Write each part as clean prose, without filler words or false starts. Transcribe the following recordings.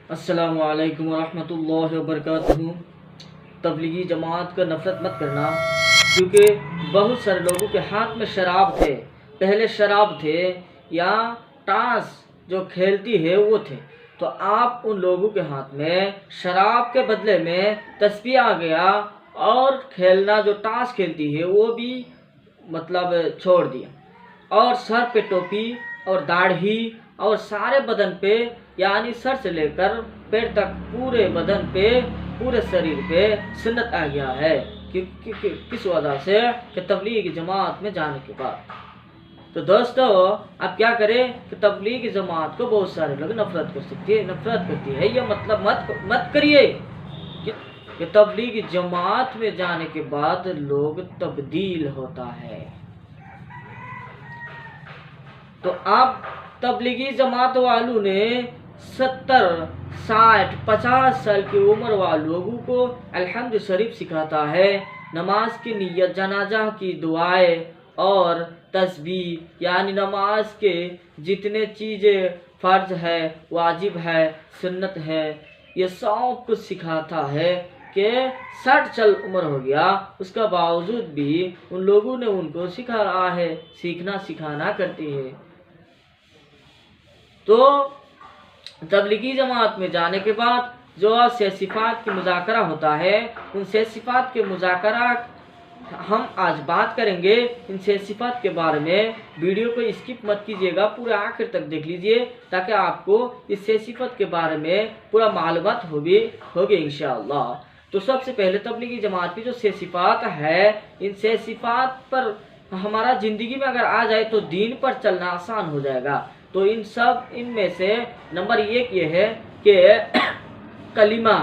السلام علیکم ورحمۃ اللہ وبرکاتہ۔ تبلیغی جماعت کا نفرت مت کرنا، کیونکہ بہت سارے لوگوں کے ہاتھ میں شراب تھے، پہلے شراب تھے یا ٹاس جو کھیلتی ہے وہ تھے، تو آپ ان لوگوں کے ہاتھ میں شراب کے بدلے میں تسبیح آ گیا اور کھیلنا جو ٹاس کھیلتی ہے وہ بھی چھوڑ دیا، اور سر پہ ٹوپی اور داڑھی اور سارے بدن پہ، یعنی سر سے لے کر پیر تک پورے بدن پہ، پورے شریر پہ سنت آ گیا ہے کس وجہ سے کہ تبلیغ کی جماعت میں جانے کے بعد۔ تو دوستو اب کیا کریں کہ تبلیغ کی جماعت کو بہت سارے لوگ نفرت کرتی ہے، یہ مطلب مت کریے کہ تبلیغ کی جماعت میں جانے کے بعد لوگ تبدیل ہوتا ہے۔ تو اب تبلیغی جماعت والوں نے 70، 60، 50 سال کی عمر والوں لوگوں کو الحمد شریف سکھاتا ہے، نماز کی نیت، جنازہ کی دعائیں اور تسبیح، یعنی نماز کے جتنے چیزیں فرض ہے، واجب ہے، سنت ہے، یہ سب کچھ سکھاتا ہے کہ 60 سال عمر ہو گیا، اس کا باوجود بھی ان لوگوں نے ان کو سکھا رہا ہے، سکھانا کرتی ہے۔ تو تبلیغی جماعت میں جانے کے بعد جو صفات کی مذاکرہ ہوتا ہے، ان صفات کے مذاکرہ ہم آج بات کریں گے۔ ان صفات کے بارے میں ویڈیو کو اسکپ مت کیجیے گا، پورے آخر تک دیکھ لیجیے تاکہ آپ کو اس صفات کے بارے میں پورا معلومات ہوگی انشاءاللہ۔ تو سب سے پہلے تبلیغی جماعت کی جو صفات ہے، ان صفات پر ہمارا زندگی میں اگر آ جائے تو دین پر چلنا آسان ہو جائے گا۔ تو ان میں سے نمبر 1 یہ ہے کہ کلمہ،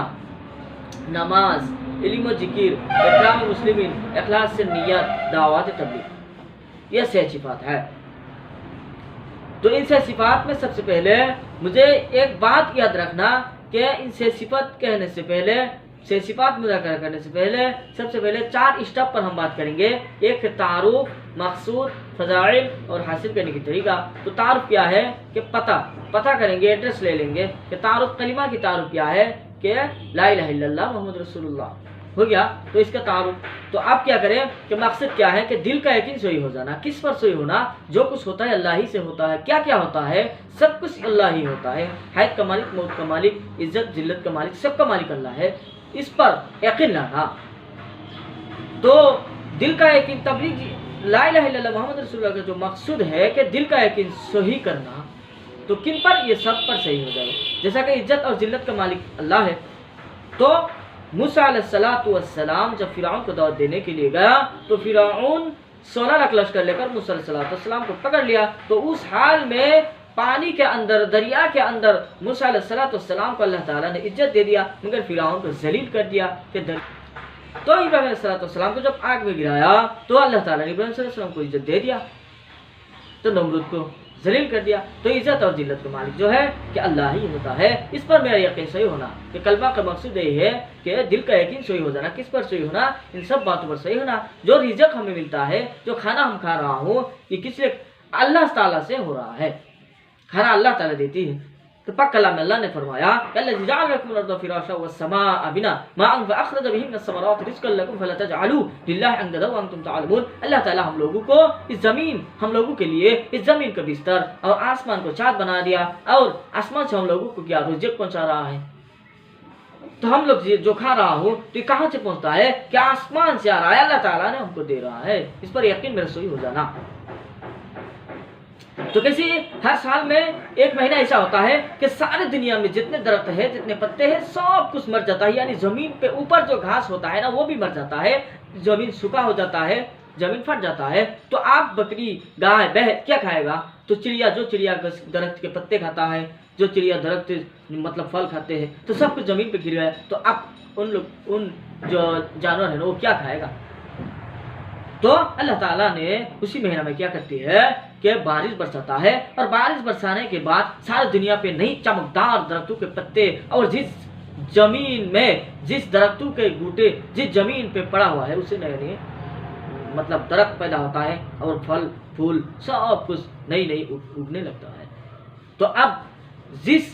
نماز، علم و ذکر، اکرام مسلمین، اخلاص سے نیت، دعوت تبلیغ، یہ 6 صفات ہے۔ تو ان 6 صفات میں سب سے پہلے مجھے ایک بات یاد رکھنا کہ ان 6 صفات کہنے سے پہلے، 6 صفات مذاکرہ کرنے سے پہلے سب سے پہلے 4 اسٹیپ پر ہم بات کریں گے۔ ایک ہے تعارف، مقصود، فضائل اور حاصل کرنے کی طریقہ۔ تو تعارف کیا ہے کہ پتہ کریں گے، ایڈریس لے لیں گے کہ تعارف، کلمہ کی تعارف کیا ہے کہ لا الہ الا اللہ محمد رسول اللہ ہو گیا، تو اس کا تعارف۔ تو اب کیا کریں کہ مقصد کیا ہے کہ دل کا یقین صحیح ہو جانا۔ کس پر صحیح ہونا؟ جو کچھ ہوتا ہے اللہ ہی سے ہوتا ہے۔ کیا کیا ہوتا ہے؟ سب کچھ اللہ ہی ہوتا ہے۔ حیات کا مالک، موت کا مالک، عزت ذلت کا مالک، سب کا مالک اللہ ہے، اس پر یقین لانا۔ تو دل کا یقین، تبلیغ لا الہ الا اللہ محمد رسول اللہ کا جو مقصود ہے کہ دل کا یقین صحیح کرنا، تو کن پر؟ یہ سب پر صحیح ہو جائے، جیسا کہ عزت اور ذلت کا مالک اللہ ہے۔ تو موسیٰ علیہ السلام جب فرعون کو دعوت دینے کے لیے گیا تو فرعون 16 لاکھ لشکر لے کر موسیٰ علیہ السلام کو پکڑ لیا۔ تو اس حال میں پانی کے اندر، دریا کے اندر موسیٰ علیہ السلام کو اللہ تعالیٰ نے عزت دے دیا، مگر فرعون کو ذلیل کر دیا کہ تو ابراہیم علیہ السلام کو جب آگ میں گرایا تو اللہ تعالیٰ نے ابراہیم علیہ السلام کو عزت دے دیا، تو نمرود کو ذلیل کر دیا۔ تو عزت اور ذلت کا مالک جو ہے کہ اللہ ہی ہوتا ہے، اس پر میرا یقین صحیح ہونا۔ کہ کلمہ کا مقصود یہ ہے کہ دل کا یقین صحیح ہو جانا۔ کس پر صحیح ہونا؟ ان سب باتوں پر صحیح ہونا۔ جو رزق ہمیں ملتا ہے، جو کھانا ہم کھا رہا ہوں، یہ کس لیے؟ اللہ تعالیٰ سے ہو رہا ہے، کھانا اللہ تعالیٰ دیتی ہے۔ تو پاک کلام میں اللہ نے فرمایا الذی جعل لکم الارض فراشا والسماء بناء ماء فاخرج به من الثمرات رزقا لکم فلا تجعلوا للہ اندادا وانتم تعلمون۔ اللہ تعالیٰ ہم لوگوں کو ہم لوگوں کے لیے اس زمین کا بستر اور آسمان کو چھت بنا دیا، اور آسمان سے ہم لوگوں کو کیا رزق پہنچا رہا ہے۔ تو ہم لوگ جو کھا رہا ہوں تو یہ کہاں سے پہنچتا ہے؟ کہ آسمان سے آ رہا ہے، اللہ تعالیٰ نے ہم کو دے رہا ہے۔ اس پر یقین میرا صحیح ہو جانا۔ تو کیسے ہر سال میں 1 مہینہ ایسا ہوتا ہے کہ سارے دنیا میں جتنے درخت ہیں، جتنے پتے ہیں، سب کچھ مر جاتا ہے، یعنی زمین پہ اوپر جو گھاس ہوتا ہے نا وہ بھی مر جاتا ہے، زمین سوکھا ہو جاتا ہے، زمین پھٹ جاتا ہے۔ تو آپ بکری، گائے، بھینس کیا کھائے گا؟ تو جو چڑیا درخت کے پتے کھاتا ہے، جو چڑیا درخت پھل کھاتے ہیں، تو سب کچھ زمین پہ گر گیا ہے۔ تو اب ان جو جانور ہیں وہ کیا کھائے گا؟ تو اللہ تعالیٰ نے اسی مہینہ میں کیا کرتی ہے کہ بارش برساتا ہے، اور بارش برسانے کے بعد ساری دنیا پہ نئی چمکدار درختوں کے پتے، اور جس زمین میں جس درختوں کے بوٹے جس زمین پہ پڑا ہوا ہے اسے نئے درخت پیدا ہوتا ہے، اور پھل پھول سب کچھ نئی اگنے لگتا ہے۔ تو اب جس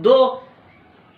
2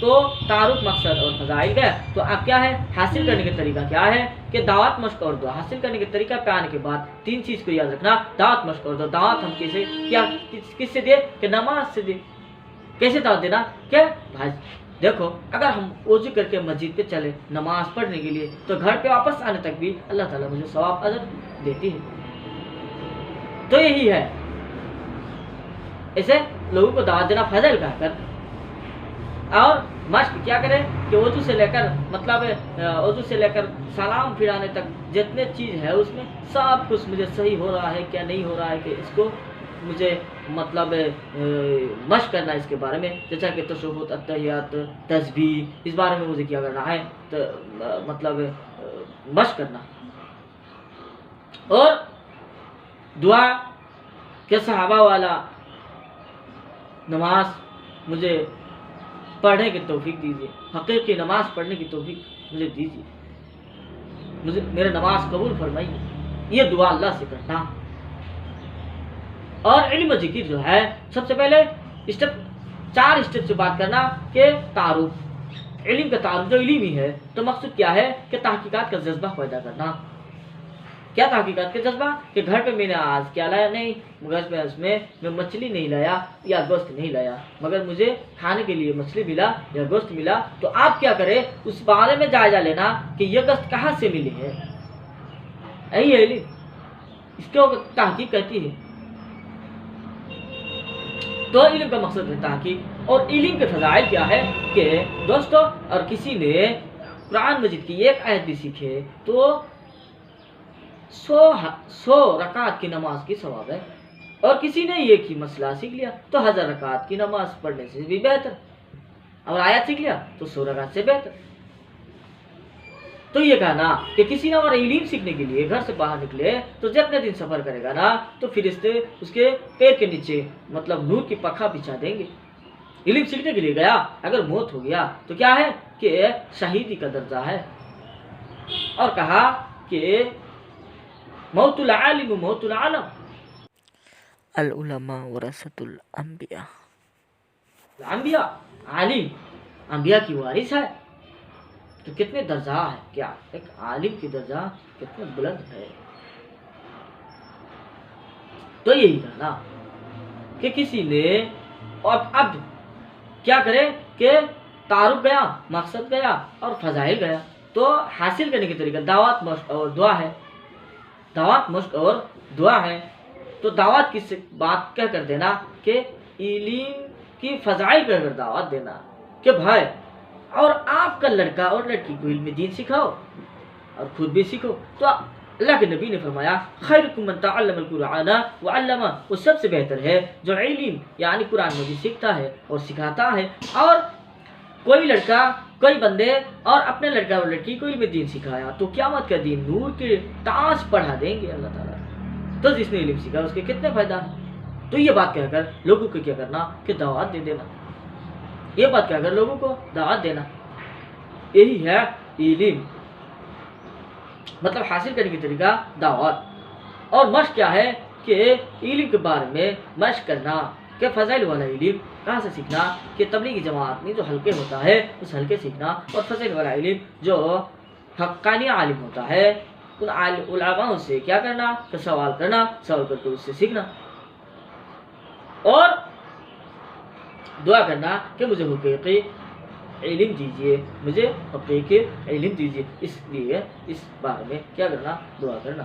تو تعارف مقصد اور فضائل گیا. تو اب کیا ہے حاصل کرنے کا طریقہ کیا ہے کہ دعوت مشق اور دعا. حاصل کرنے کے طریقہ پہ آنے کے بعد تین چیز کو یاد رکھنا, دعوت مشق اور دعا. دعوت ہم کیسے کیا کس سے دے کہ نماز سے دے. کیسے دعوت دینا کہ بھائی دیکھو اگر ہم وضو کر کے مسجد پہ چلے نماز پڑھنے کے لیے تو گھر پہ واپس آنے تک بھی اللہ تعالیٰ مجھے ثواب اجر دیتی ہے. تو یہی ہے, اسے لوگوں کو دعوت دینا فضل کہہ کر. اور مشق کیا کرے کہ وضو سے لے کر مطلب وضو سے لے کر سلام پھرانے تک جتنے چیز ہے اس میں سب کچھ مجھے صحیح ہو رہا ہے کیا نہیں ہو رہا ہے کہ اس کو مجھے مطلب مشق کرنا ہے اس کے بارے میں. جیسا کہ تشہد, التحیات, تسبیح, اس بارے میں مجھے کیا کرنا ہے تو مطلب مشق کرنا. اور دعا کہ صحابہ والا نماز مجھے پڑھنے کی توفیق دیجیے, حقیقی نماز پڑھنے کی توفیق مجھے دیجیے, مجھے میرے نماز قبول فرمائیے. یہ دعا اللہ سے کرنا. اور علم و ذکر جو ہے سب سے پہلے چار اسٹیپ سے بات کرنا کہ تعارف. علم کا تعارف جو علم ہی ہے تو مقصود کیا ہے کہ تحقیقات کا جذبہ پیدا کرنا. کیا تحقیقات کا جذبہ کہ گھر پہ میں نے آج کیا لایا نہیں, گھر پہ اس میں مچھلی نہیں لایا یا گوشت نہیں لایا, مگر مجھے کھانے کے لیے مچھلی ملا یا گوشت ملا. تو آپ کیا کریں اس بارے میں جائزہ لینا کہ یہ گوشت کہاں سے ملی ہے. یہی ہے علم, اس کو تحقیق کہتی ہے. تو علم کا مقصد ہے تحقیق. اور علم کے فضائل کیا ہے کہ دوستو اور کسی نے قرآن مجید کی ایک آیت بھی سیکھے تو 100 رکعت کی نماز کی ثواب ہے. اور کسی نے ایک ہی مسئلہ سیکھ لیا تو 1000 رکعت کی نماز پڑھنے سے بھی بہتر. اور آیت سیکھ لیا تو 100 رکعت سے بہتر. تو یہ کہنا کہ کسی نے ہمارا علم سیکھنے کے لیے گھر سے باہر نکلے تو جتنے دن سفر کرے گا نا تو فرشتے اس کے پیر کے نیچے مطلب نور کی پکھا بچھا دیں گے. علم سیکھنے کے لیے گیا اگر موت ہو گیا تو کیا ہے کہ شہیدی کا درجہ ہے. اور کہا کہ موت العالم موت العالم, العلماء ورثۃ الانبیاء. انبیاء عالم انبیاء کی وارث ہے. تو کتنے درجہ ہے, کیا ایک عالم کی درجہ کتنے بلند ہے. تو یہی کہنا کہ کسی نے اور اب کیا کرے کہ تعارف گیا, مقصد گیا اور فضائل گیا. تو حاصل کرنے کے طریقہ دعوت مشق اور دعا ہے. دعوت مشق اور دعا ہے. تو دعوت کی بات کہہ کر دینا کہ علم کی فضائل کہہ کر دعوت دینا کہ بھائی اور آپ کا لڑکا اور لڑکی کو علم دین سکھاؤ اور خود بھی سیکھو. تو اللہ کے نبی نے فرمایا خیرکم من تعلم القرآن وعلمہ, وہ سب سے بہتر ہے جو علم یعنی قرآن مجید سیکھتا ہے اور سکھاتا ہے. اور کوئی لڑکا کوئی بندے اور اپنے لڑکا اور لڑکی کو علم دین سکھایا تو قیامت کا دن نور کے تاج پڑھا دیں گے اللہ تعالیٰ. تو جس نے علم سیکھا اس کے کتنے فائدہ ہیں. تو یہ بات کہہ کر لوگوں کو کیا کرنا کہ دعوت دے دینا. یہ بات کہہ کر لوگوں کو دعوت دینا. یہی ہے علم, مطلب حاصل کرنے کی طریقہ دعوت. اور مشق کیا ہے کہ علم کے بارے میں مشق کرنا کہ فضائل والا علم کہاں سے سیکھنا کہ تبلیغی جماعت میں جو حلقے ہوتا ہے اس حلقے سیکھنا. اور فضائل والا علم جو حقانی عالم ہوتا ہے ان علماء سے کیا کرنا کہ سوال کرنا, سوال کر کے اس سے سیکھنا. اور دعا کرنا کہ مجھے حقیقی علم دیجیے, مجھے حقیقی علم دیجیے. اس لیے اس بارے میں کیا کرنا, دعا کرنا.